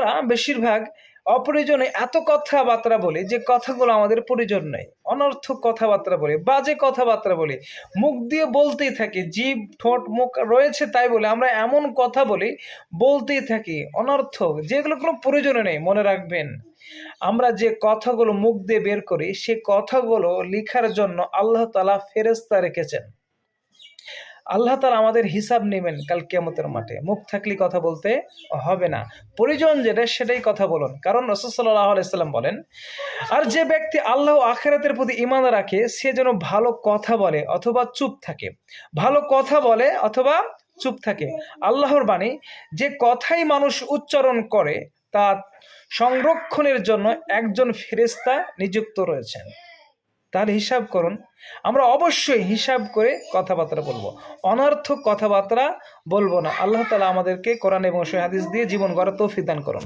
আমরা বেশিরভাগ অপ্রয়োজনে এত কথাবার্তা বলি যে কথাগুলো আমাদের প্রয়োজন নেই, অনর্থক কথাবার্তা বলি, বাজে কথাবার্তা বলি, মুখ দিয়ে বলতেই থাকি, জিভ ঠোঁট মুখ রয়েছে তাই বলে আমরা এমন কথা বলি, বলতেই থাকি অনর্থক, যেগুলো কোনো প্রয়োজনে নেই। মনে রাখবেন, আমরা যে কথাগুলো মুখ দিয়ে বের করি সে কথাগুলো লিখার জন্য আল্লাহ তাআলা ফেরেশতা রেখেছেন। আল্লাহ তাআলা আমাদের হিসাব নেবেন কাল কিয়ামতের মাঠে। মুখ থাকলে কথা বলতে হবে না, প্রয়োজন যেটা সেটাই কথা বলুন। কারণ রাসূল সাল্লাল্লাহু আলাইহি সাল্লাম বলেন, আর যে ব্যক্তি আল্লাহ ও আখিরাতের প্রতি ঈমান রাখে সে যেন ভালো কথা বলে অথবা চুপ থাকে। ভালো কথা বলে অথবা চুপ থাকে। আল্লাহর বাণী, যে কথাই মানুষ উচ্চারণ করে তা সংরক্ষণের জন্য একজন ফেরেশতা নিযুক্ত রয়েছেন। তাহলে হিসাব করুন, আমরা অবশ্যই হিসাব করে কথাবার্তা বলবো, অনর্থক কথাবার্তা বলবো না। আল্লাহ তাআলা আমাদেরকে কোরআন এবং সহিহ হাদিস দিয়ে জীবন গড়ার তৌফিক দান করুন।